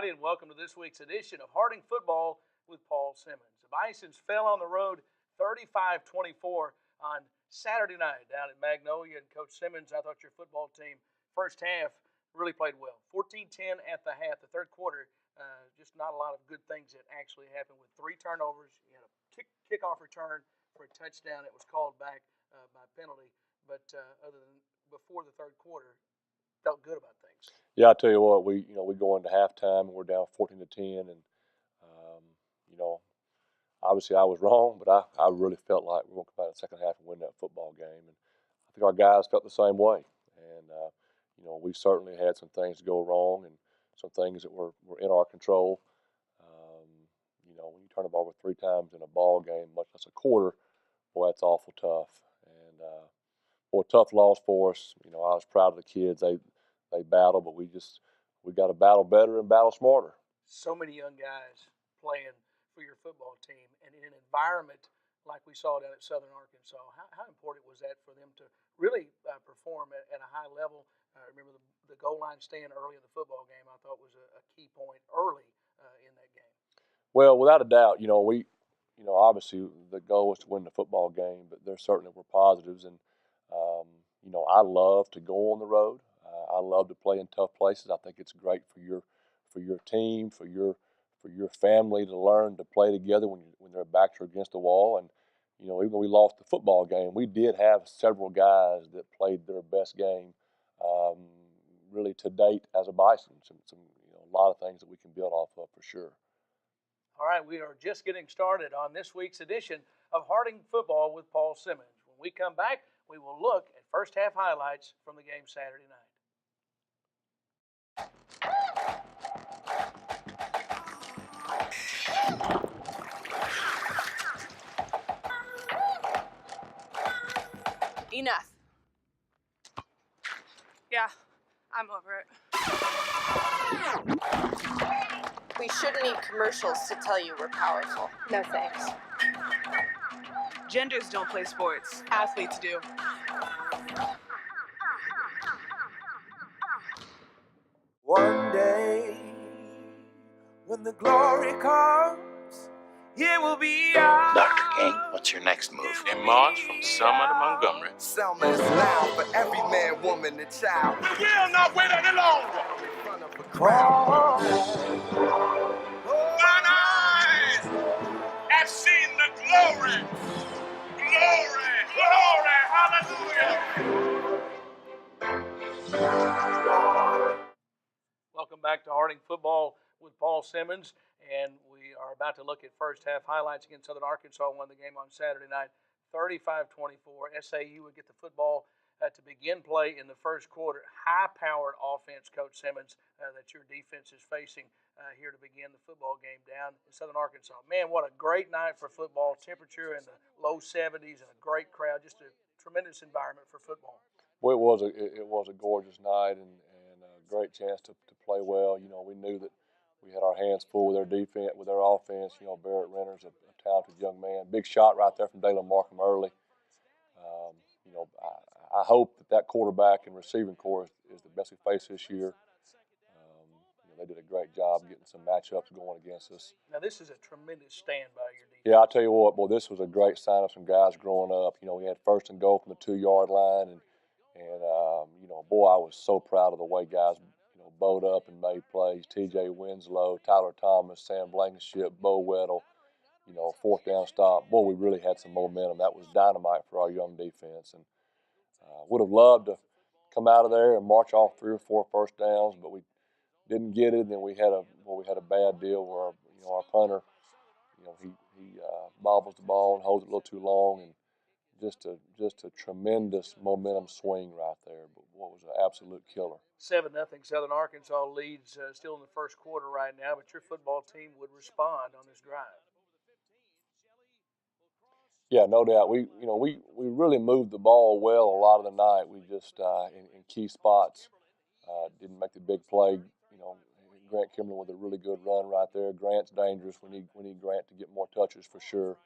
everybody, and welcome to this week's edition of Harding Football with Paul Simmons. The Bisons fell on the road 35-24 on Saturday night down at Magnolia. And Coach Simmons, I thought your football team first half really played well. 14-10 at the half. The third quarter, just not a lot of good things that actually happened with 3 turnovers. You had a kickoff return for a touchdown that was called back by penalty. But other than before the third quarter, felt good about things. Yeah, I tell you what, we go into halftime and we're down 14-10, and obviously I was wrong, but I really felt like we were going to come out in the second half and win that football game, and I think our guys felt the same way. And we certainly had some things go wrong and some things that were in our control. When you turn the ball over 3 times in a ball game, much less a quarter, boy, that's awful tough. And tough loss for us. I was proud of the kids. They battle, but we got to battle better and battle smarter. So many young guys playing for your football team, and in an environment like we saw down at Southern Arkansas. How important was that for them to really perform at a high level? Remember the goal line stand early in the football game, I thought was a key point early in that game. Well, without a doubt, obviously the goal was to win the football game, but there certainly were positives. And, I love to go on the road. I love to play in tough places. I think it's great for your team, for your family to learn to play together when their backs are against the wall. And even though we lost the football game, we did have several guys that played their best game, really to date as a Bison. Some a lot of things that we can build off of for sure. All right, we are just getting started on this week's edition of Harding Football with Paul Simmons. When we come back, we will look at first half highlights from the game Saturday night. Enough. Yeah, I'm over it. We shouldn't need commercials to tell you we're powerful. No thanks. Genders don't play sports. Athletes do. One day, when the glory comes, it will be ours. Dr. King, what's your next move? In March from Selma to Montgomery. Selma is loud for every man, woman, and child. We will not wait any longer. In front of a crowd. Mine eyes have seen the glory. Glory, glory, hallelujah. Welcome back to Harding Football with Paul Simmons, and we are about to look at first half highlights against Southern Arkansas. Won the game on Saturday night, 35-24. SAU would get the football to begin play in the first quarter. High-powered offense, Coach Simmons, that your defense is facing here to begin the football game down in Southern Arkansas. Man, what a great night for football. Temperature in the low 70s and a great crowd. Just a tremendous environment for football. Well, it was a gorgeous night and a great chance to play well. We knew that we had our hands full with their defense, with their offense. Barrett Renner's a talented young man. Big shot right there from Dalen Markham early. I hope that quarterback and receiving corps is the best we face this year. They did a great job getting some matchups going against us. Now, this is a tremendous stand by your defense. Yeah, I'll tell you what, boy, this was a great sign of some guys growing up. We had first and goal from the 2-yard line, and boy, I was so proud of the way guys, bowed up and made plays. T.J. Winslow, Tyler Thomas, Sam Blankenship, Bo Weddle, fourth down stop. Boy, we really had some momentum. That was dynamite for our young defense, and would have loved to come out of there and march off 3 or 4 first downs, but we didn't get it. And then we had a bad deal where our punter, he bobbles the ball and holds it a little too long, and just a tremendous momentum swing right there. But what was an absolute killer. 7-0 Southern Arkansas leads still in the first quarter right now, but your football team would respond on this drive. Yeah, no doubt. We really moved the ball well a lot of the night. We just in key spots didn't make the big play. Grant Kimberlin with a really good run right there. Grant's dangerous. We need Grant to get more touches for sure.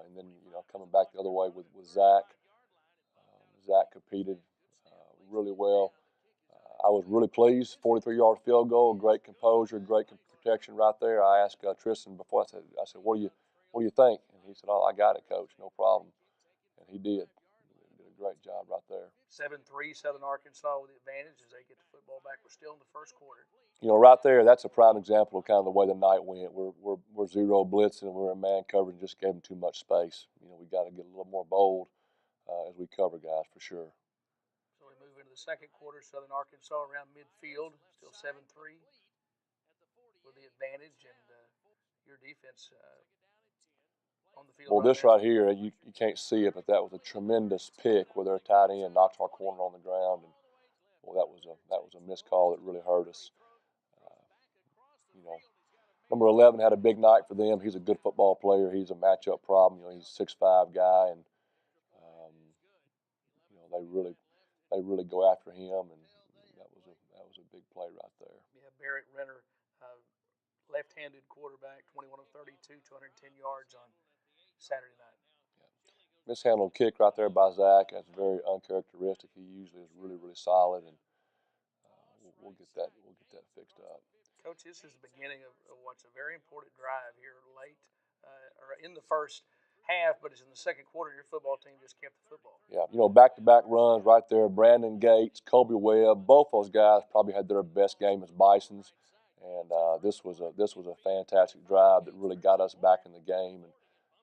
And then coming back the other way with Zach. Zach competed really well. I was really pleased. 43-yard field goal, great composure, great protection right there. I asked Tristan before. I said, what do you think? And he said, oh, I got it, Coach, no problem. And he did. He did a great job right there. 7-3 Southern Arkansas with the advantage as they get the football back. We're still in the first quarter. You know, right there, that's a prime example of kind of the way the night went. We're zero blitzing and we're in man coverage and just gave them too much space. You know, we got to get a little more bold as we cover guys for sure. So we move into the second quarter. Southern Arkansas around midfield, still 7-3 with the advantage, and your defense on the field. Well, this right here, you can't see it, but that was a tremendous pick where their tight end knocked our corner on the ground, and well, that was a missed call that really hurt us. You know, number 11 had a big night for them. He's a good football player. He's a matchup problem. You know, he's a 6'5" guy, and you know, they really go after him, and that was a big play right there. Yeah, Barrett Renner, left-handed quarterback, 21 of 32, 210 yards on Saturday night. Yeah. Mishandled kick right there by Zach. That's very uncharacteristic. He usually is really solid, and we'll get that fixed up. Coach, this is the beginning of what's a very important drive here late, or in the first half, but it's in the second quarter. Your football team just kept the football. Yeah, you know, back-to-back runs right there. Brandon Gates, Kobe Webb, both those guys probably had their best game as Bisons, and this was a fantastic drive that really got us back in the game. And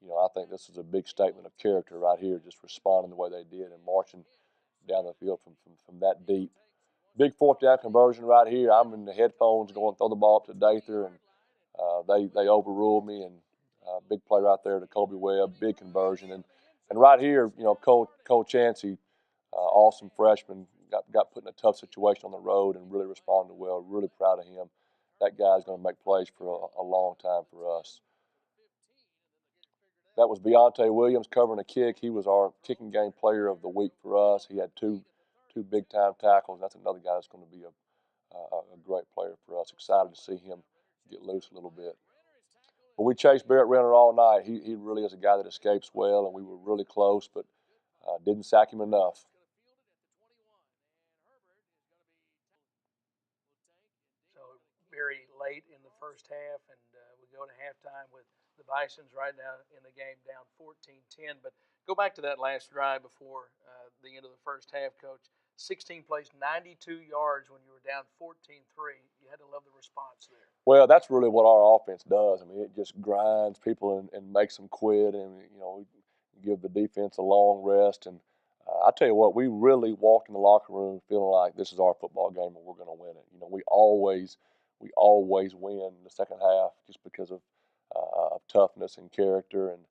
you know, I think this is a big statement of character right here, just responding the way they did and marching down the field from that deep. Big fourth down conversion right here. I'm in the headphones going to throw the ball up to Dather, and they overruled me, and big play right there to Kobe Webb, big conversion. And right here, you know, Cole Chansey, awesome freshman, got put in a tough situation on the road and really responded well. Really proud of him. That guy's going to make plays for a long time for us. That was Beyonte Williams covering a kick. He was our kicking game player of the week for us. He had two big-time tackles. That's another guy that's going to be a great player for us. Excited to see him get loose a little bit. But we chased Barrett Renner all night. He really is a guy that escapes well, and we were really close, but didn't sack him enough. So very late in the first half, and we go to halftime with the Bisons right now in the game down 14-10. But go back to that last drive before the end of the first half, Coach. 16 plays, 92 yards when you were down 14-3. You had to love the response there. Well, that's really what our offense does. I mean, it just grinds people and makes them quit, and you know, we give the defense a long rest. And I tell you what, we really walked in the locker room feeling like this is our football game and we're going to win it. You know, we always win in the second half just because of toughness and character. And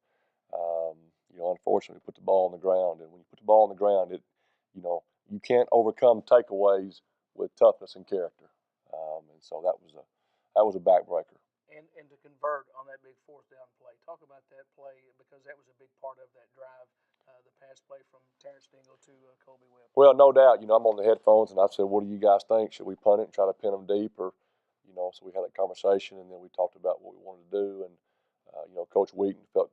you know, unfortunately, we put the ball on the ground, and when you put the ball on the ground, you know, you can't overcome takeaways with toughness and character. And so that was a backbreaker. And to convert on that big fourth down play. Talk about that play because that was a big part of that drive, the pass play from Terrence Dingle to Kobe Webb. Well, no doubt. You know, I'm on the headphones, and I said, what do you guys think? Should we punt it and try to pin them deep? Or, you know, so we had that conversation, and then we talked about what we wanted to do. And, you know, Coach Wheaton felt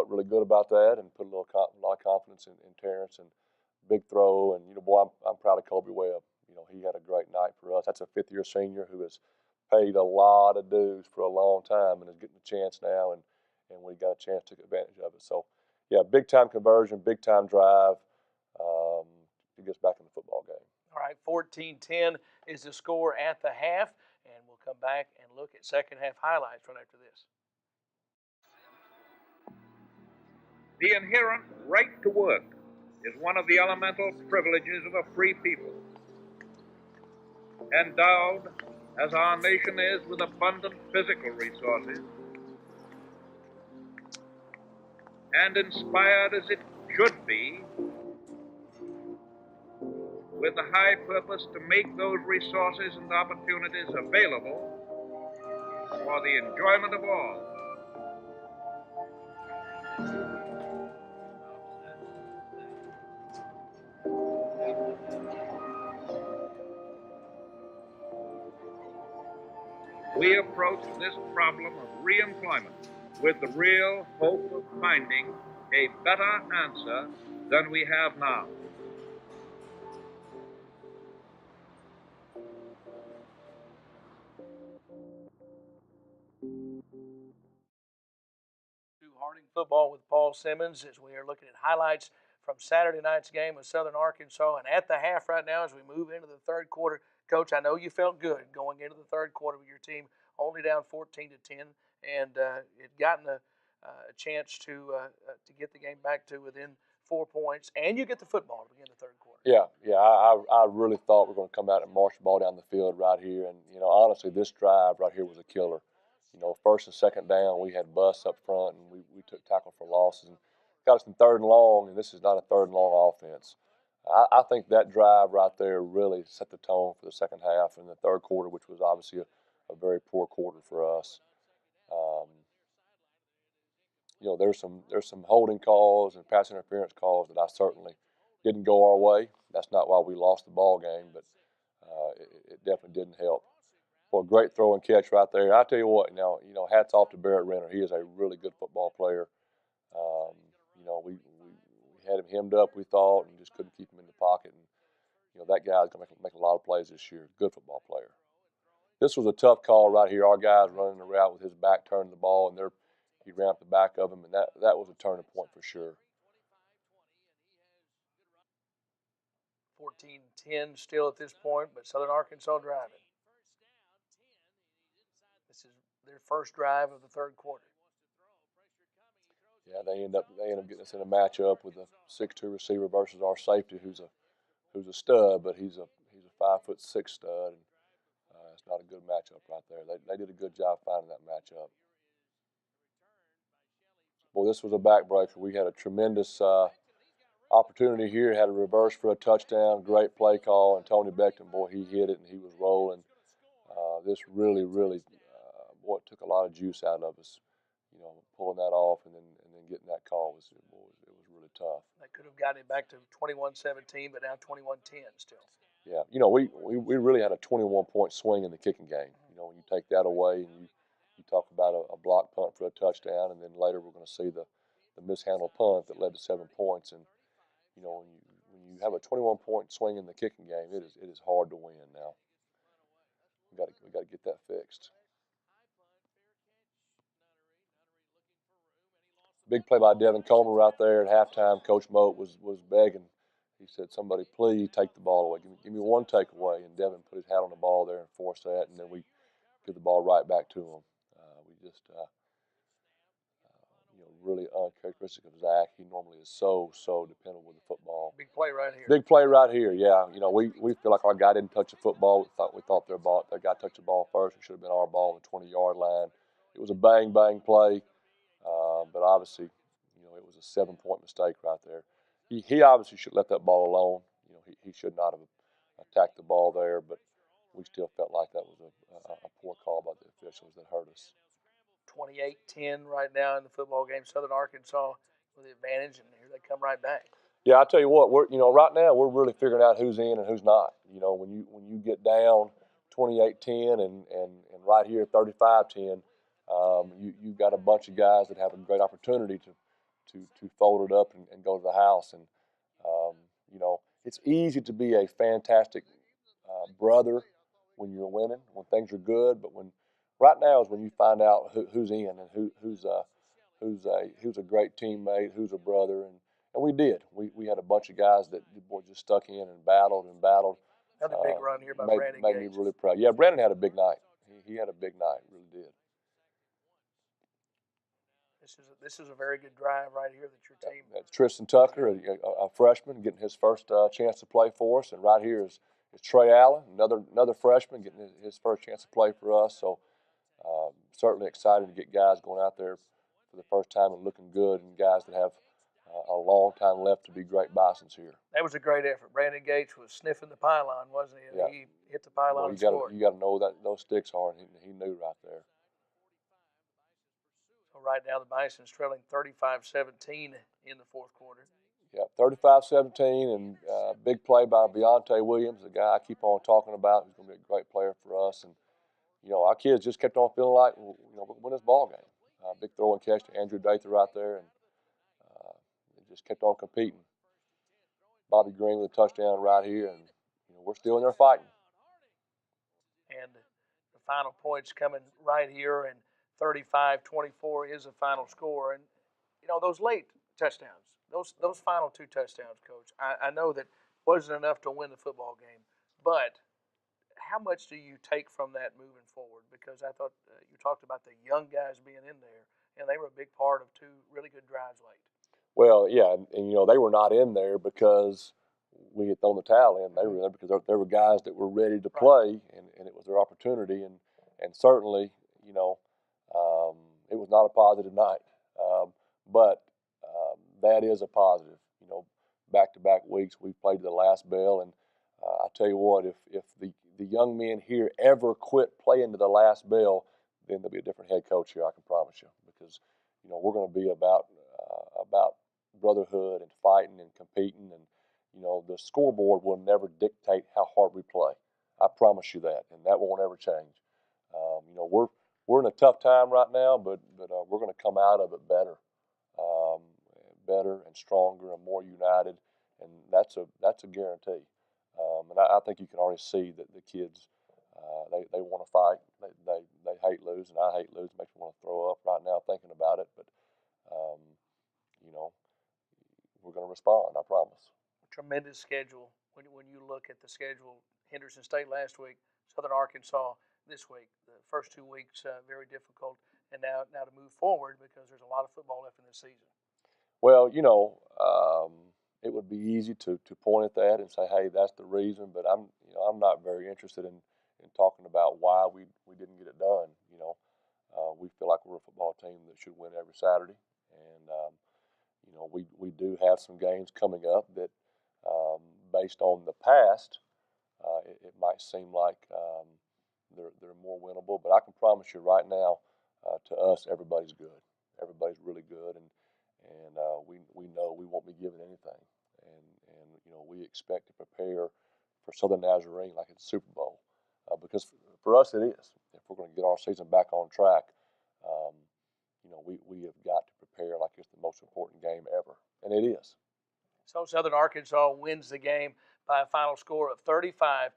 really good about that and put a lot of confidence in Terrence. And big throw, and you know, boy, I'm proud of Kobe Webb. You know, he had a great night for us. That's a fifth-year senior who has paid a lot of dues for a long time and is getting a chance now, and we got a chance to take advantage of it. So, yeah, big-time conversion, big-time drive to get us back in the football game. All right, 14-10 is the score at the half, and we'll come back and look at second half highlights right after this. The inherent right to work is one of the elemental privileges of a free people. Endowed, as our nation is, with abundant physical resources, and inspired as it should be, with the high purpose to make those resources and opportunities available for the enjoyment of all. We approach this problem of reemployment with the real hope of finding a better answer than we have now. Football with Paul Simmons as we are looking at highlights from Saturday night's game with Southern Arkansas. And at the half right now as we move into the third quarter, Coach, I know you felt good going into the third quarter with your team only down 14-10, and it gotten a chance to get the game back to within 4 points, and you get the football to begin the third quarter. Yeah. I really thought we were going to come out and march the ball down the field right here, and honestly, this drive right here was a killer. First and second down, we had busts up front, and we took tackle for losses and got us in third and long, and this is not a third and long offense. I think that drive right there really set the tone for the second half and the third quarter, which was obviously a very poor quarter for us. There's some holding calls and pass interference calls that I certainly didn't go our way. That's not why we lost the ball game, but it definitely didn't help. Well, great throw and catch right there. I tell you what, hats off to Barrett Renner. He is a really good football player. We had him hemmed up, we thought, and just couldn't keep him in the pocket. And that guy's going to make a lot of plays this year. Good football player. This was a tough call right here. Our guys running the route with his back turning the ball, and he ramped the back of him, and that was a turning point for sure. 14-10 still at this point, but Southern Arkansas driving. This is their first drive of the third quarter. Yeah, they end up getting us in a matchup with a 6'2" receiver versus our safety, who's a stud, but he's a 5'6" stud, and it's not a good matchup right there. They did a good job finding that matchup. Boy, this was a backbreaker. We had a tremendous opportunity here. Had a reverse for a touchdown. Great play call, and Tony Beckton, boy, he hit it and he was rolling. This really, boy, it took a lot of juice out of us. Pulling that off and then getting that call it was really tough. That could have gotten it back to 21-17, but now 21-10 still. Yeah, we really had a 21-point swing in the kicking game. When you take that away and you talk about a block punt for a touchdown, and then later we're going to see the mishandled punt that led to 7 points. And when you have a 21-point swing in the kicking game, it is hard to win now. We got to get that fixed. Big play by Devin Coleman right there at halftime. Coach Moat was begging. He said, "Somebody please take the ball away. Give me one takeaway." And Devin put his hat on the ball there and forced that, and then we give the ball right back to him. We just, really uncharacteristic of Zach. He normally is so dependable with the football. Big play right here. Big play right here. Yeah, we feel like our guy didn't touch the football. We thought their guy touched the ball first. It should have been our ball on the 20-yard line. It was a bang play. But obviously, it was a 7-point mistake right there. He obviously should let that ball alone. He should not have attacked the ball there, but we still felt like that was a poor call by the officials that hurt us. 28-10 right now in the football game. Southern Arkansas with the advantage, and here they come right back. Yeah, I tell you what, right now we're really figuring out who's in and who's not. When you get down 28-10 and right here 35-10. You've got a bunch of guys that have a great opportunity to fold it up and go to the house. And, it's easy to be a fantastic brother when you're winning, when things are good. But right now is when you find out who's in and who's a great teammate, who's a brother. And we did. We had a bunch of guys that just stuck in and battled. Another big run here by Brandon Made me really proud. Yeah, Brandon had a big night. He had a big night, really did. This is a very good drive right here that your team. Tristan Tucker, a freshman, getting his first chance to play for us, and right here is Trey Allen, another freshman, getting his first chance to play for us. So certainly excited to get guys going out there for the first time and looking good, and guys that have a long time left to be great Bisons here. That was a great effort. Brandon Gates was sniffing the pylon, wasn't he? And he hit the pylon and scored. You got to know that those sticks hard. He knew right there. Right now, the Bison's trailing 35-17 in the fourth quarter. Yeah, 35-17, and big play by Beyonte Williams, the guy I keep on talking about. He's going to be a great player for us. And, our kids just kept on feeling like, we'll win this ball game. Big throw and catch to Andrew Dather right there, and they just kept on competing. Bobby Green with a touchdown right here, and we're still in there fighting. And the final points coming right here, and 35-24 is the final score. And, those late touchdowns, those final 2 touchdowns, Coach. I know that wasn't enough to win the football game, but how much do you take from that moving forward? Because I thought you talked about the young guys being in there, and they were a big part of 2 really good drives late. Well, yeah, and they were not in there because we had thrown the towel in. They were there because there were guys that were ready to play, and it was their opportunity. And certainly, it was not a positive night, but that is a positive. Back-to-back weeks we played the last bell, and I tell you what, if the young men here ever quit playing to the last bell, then there'll be a different head coach here. I can promise you, because we're going to be about brotherhood and fighting and competing, and the scoreboard will never dictate how hard we play. I promise you that, and that won't ever change. We're in a tough time right now, but we're going to come out of it better, better and stronger and more united, and that's a guarantee. And I think you can already see that the kids they want to fight. They hate losing. I hate losing. Makes me want to throw up right now thinking about it, but we're going to respond. I promise. Tremendous schedule. When you look at the schedule, Henderson State last week, Southern Arkansas this week. The first 2 weeks very difficult, and now to move forward because there's a lot of football left in this season. Well, it would be easy to point at that and say, hey, that's the reason. But I'm not very interested in talking about why we didn't get it done. We feel like we're a football team that should win every Saturday, and we do have some games coming up that, based on the past, it might seem like they're more winnable. But I can promise you right now, to us, everybody's good. Everybody's really good, and we know we won't be given anything, and we expect to prepare for Southern Nazarene like it's Super Bowl, because for us it is. If we're going to get our season back on track, we have got to prepare like it's the most important game ever, and it is. So Southern Arkansas wins the game by a final score of 35-24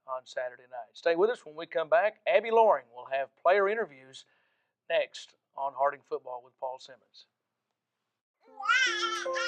on Saturday night. Stay with us. When we come back, Abby Loring will have player interviews next on Harding Football with Paul Simmons. No hands.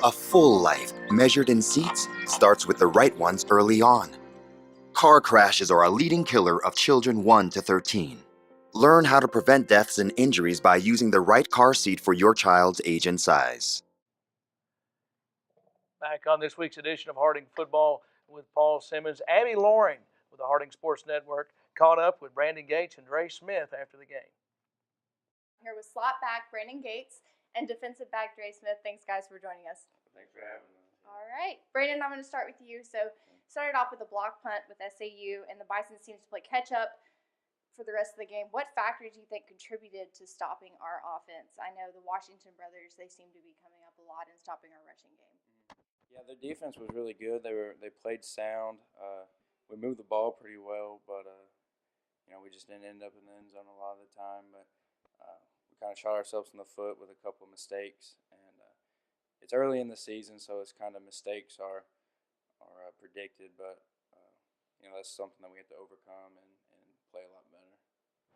A full life, measured in seats, starts with the right ones early on. Car crashes are a leading killer of children 1 to 13. Learn how to prevent deaths and injuries by using the right car seat for your child's age and size. Back on this week's edition of Harding Football with Paul Simmons, Abby Loring with the Harding Sports Network caught up with Brandon Gates and Dre Smith after the game. Here with slot back Brandon Gates and defensive back Dre Smith. Thanks, guys, for joining us. Thanks for having us. All right. Brandon, I'm going to start with you. So started off with a block punt with SAU, and the Bison seems to play catch-up for the rest of the game. What factors do you think contributed to stopping our offense? I know the Washington brothers, they seem to be coming up a lot and stopping our rushing game. Yeah, their defense was really good. They played sound. We moved the ball pretty well, but we just didn't end up in the end zone a lot of the time. But we kind of shot ourselves in the foot with a couple of mistakes, and it's early in the season, so it's kind of mistakes are predicted, but that's something that we have to overcome and play a lot better.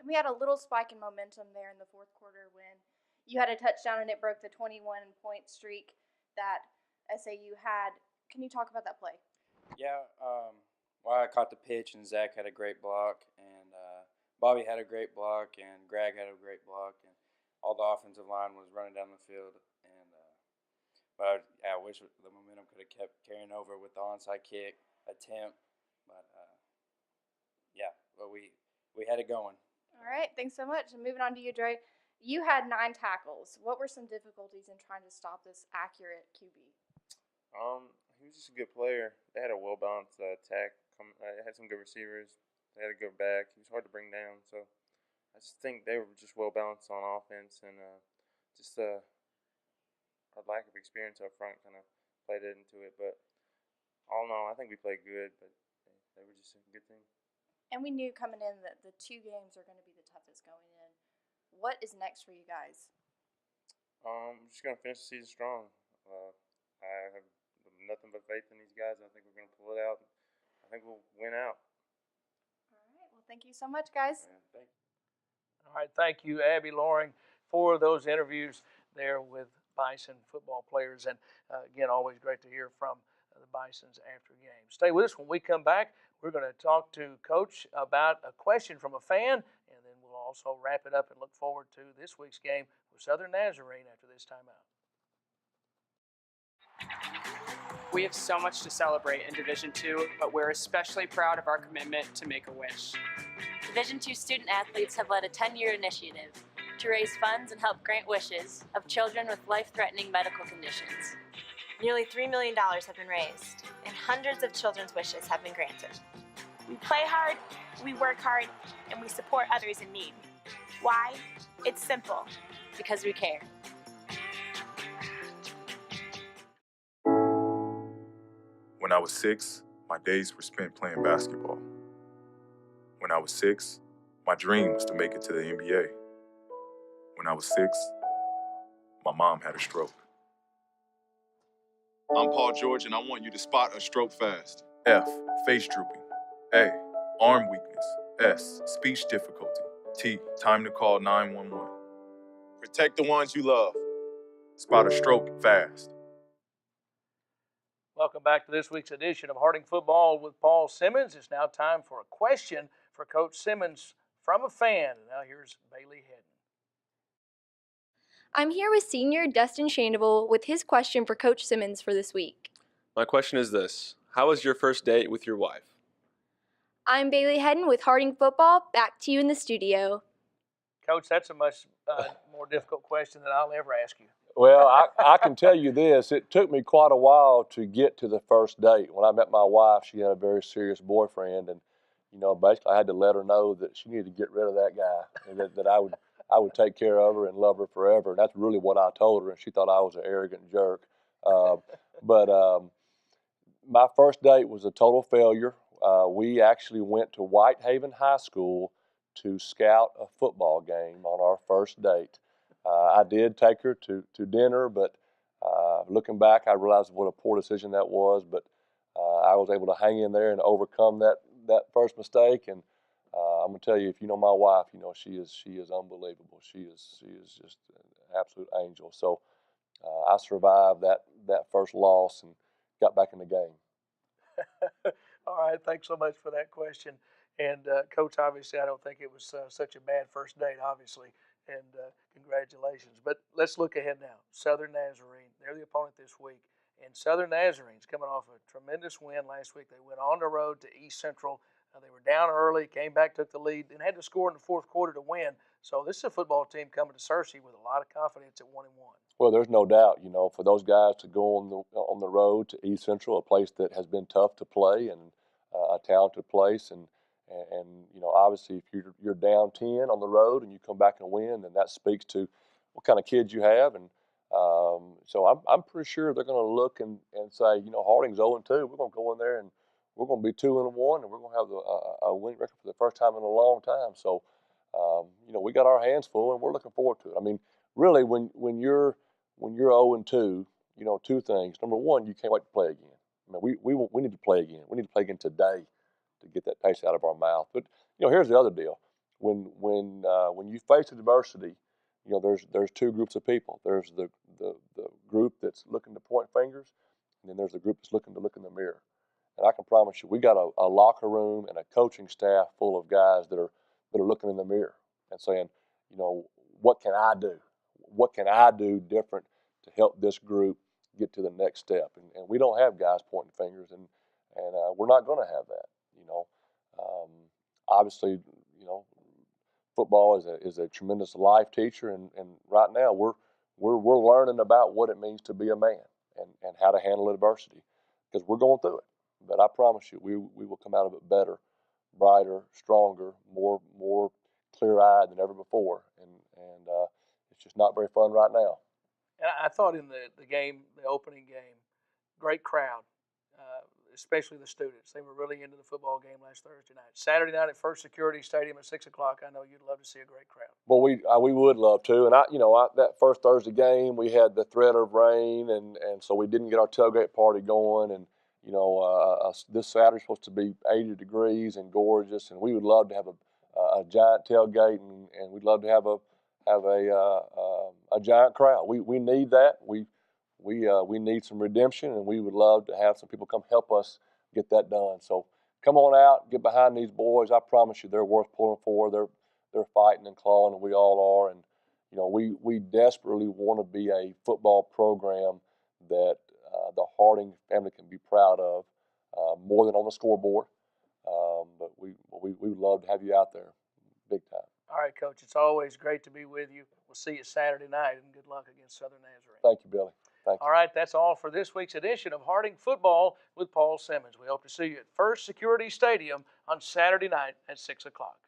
And we had a little spike in momentum there in the fourth quarter when you had a touchdown and it broke the 21-point streak that SAU had. Can you talk about that play? Yeah, I caught the pitch, and Zach had a great block, and Bobby had a great block, and Greg had a great block, and all the offensive line was running down the field. But I wish the momentum could have kept carrying over with the onside kick attempt. But, we had it going. All right, thanks so much. And moving on to you, Dre. You had 9 tackles. What were some difficulties in trying to stop this accurate QB? He was just a good player. They had a well-balanced attack. They had some good receivers. They had a good back. He was hard to bring down. So I just think they were just well-balanced on offense, and just a lack of experience up front kind of played into it. But all in all, I think we played good, but they were just a good team. And we knew coming in that the 2 games are going to be the toughest going in. What is next for you guys? I'm just going to finish the season strong. I have nothing but faith in these guys. I think we're going to pull it out. I think we'll win out. All right. Well, thank you so much, guys. Yeah, thank you. All right, thank you, Abby Loring, for those interviews there with Bison football players. And again, always great to hear from the Bisons after games. Stay with us. When we come back, we're going to talk to Coach about a question from a fan, and then we'll also wrap it up and look forward to this week's game with Southern Nazarene after this timeout. We have so much to celebrate in Division II, but we're especially proud of our commitment to Make-A-Wish. Division II student athletes have led a 10-year initiative to raise funds and help grant wishes of children with life-threatening medical conditions. Nearly $3 million have been raised, and hundreds of children's wishes have been granted. We play hard, we work hard, and we support others in need. Why? It's simple. Because we care. When I was 6, my days were spent playing basketball. When I was 6, my dream was to make it to the NBA. When I was 6, my mom had a stroke. I'm Paul George, and I want you to spot a stroke fast. F, face drooping. A, arm weakness. S, speech difficulty. T, time to call 911. Protect the ones you love. Spot a stroke fast. Welcome back to this week's edition of Harding Football with Paul Simmons. It's now time for a question for Coach Simmons from a fan. And now here's Bailey Hedden. I'm here with senior Dustin Shandoval with his question for Coach Simmons for this week. My question is this: how was your first date with your wife? I'm Bailey Hedden with Harding Football. Back to you in the studio. Coach, that's a much more difficult question than I'll ever ask you. Well, I can tell you this. It took me quite a while to get to the first date. When I met my wife, she had a very serious boyfriend, and basically I had to let her know that she needed to get rid of that guy, and that I would take care of her and love her forever. And that's really what I told her, and she thought I was an arrogant jerk. But my first date was a total failure. We actually went to Whitehaven High School to scout a football game on our first date. I did take her to dinner, but looking back, I realized what a poor decision that was. But I was able to hang in there and overcome that first mistake. And I'm gonna tell you, if you know my wife, she is unbelievable. She is just an absolute angel. So I survived that first loss and got back in the game. All right, thanks so much for that question. And Coach, obviously, I don't think it was such a bad first date, obviously. And congratulations. But let's look ahead now. Southern Nazarene, they're the opponent this week. And Southern Nazarene's coming off a tremendous win last week. They went on the road to East Central. They were down early, came back, took the lead, and had to score in the fourth quarter to win. So this is a football team coming to Searcy with a lot of confidence at 1-1. Well, there's no doubt, for those guys to go on the road to East Central, a place that has been tough to play and a talented place, and obviously if you're down 10 on the road and you come back and win, then that speaks to what kind of kids you have. And so I'm pretty sure they're going to look and say, Harding's 0-2. We're going to go in there and we're going to be 2-1, and we're going to have a winning record for the first time in a long time. So we got our hands full, and we're looking forward to it. I mean, really, when you're 0-2, two things. Number one, you can't wait to play again. I mean, we need to play again. We need to play again today to get that taste out of our mouth. But here's the other deal: when you face adversity, there's two groups of people. There's the group that's looking to point fingers, and then there's the group that's looking to look in the mirror. And I can promise you, we got a locker room and a coaching staff full of guys that are looking in the mirror and saying, what can I do? What can I do different to help this group get to the next step? And we don't have guys pointing fingers, and we're not going to have that. Obviously, football is a tremendous life teacher, and right now we're learning about what it means to be a man and how to handle adversity, because we're going through it. But I promise you, we will come out of it better, brighter, stronger, more clear-eyed than ever before, and it's just not very fun right now. And I thought in the game, the opening game, great crowd, especially the students. They were really into the football game last Thursday night. Saturday night at First Security Stadium at 6 o'clock. I know you'd love to see a great crowd. Well, we would love to, and that first Thursday game, we had the threat of rain, and so we didn't get our tailgate party going, and this Saturday's supposed to be 80 degrees and gorgeous, and we would love to have a giant tailgate, and we'd love to have a giant crowd. We need that. We need some redemption, and we would love to have some people come help us get that done. So come on out, get behind these boys. I promise you, they're worth pulling for. They're fighting and clawing, and we all are. And we desperately want to be a football program that the Harding family can be proud of, more than on the scoreboard. But we would love to have you out there, big time. All right, Coach. It's always great to be with you. We'll see you Saturday night, and good luck against Southern Nazarene. Thank you, Billy. Thank you. All right, that's all for this week's edition of Harding Football with Paul Simmons. We hope to see you at First Security Stadium on Saturday night at 6 o'clock.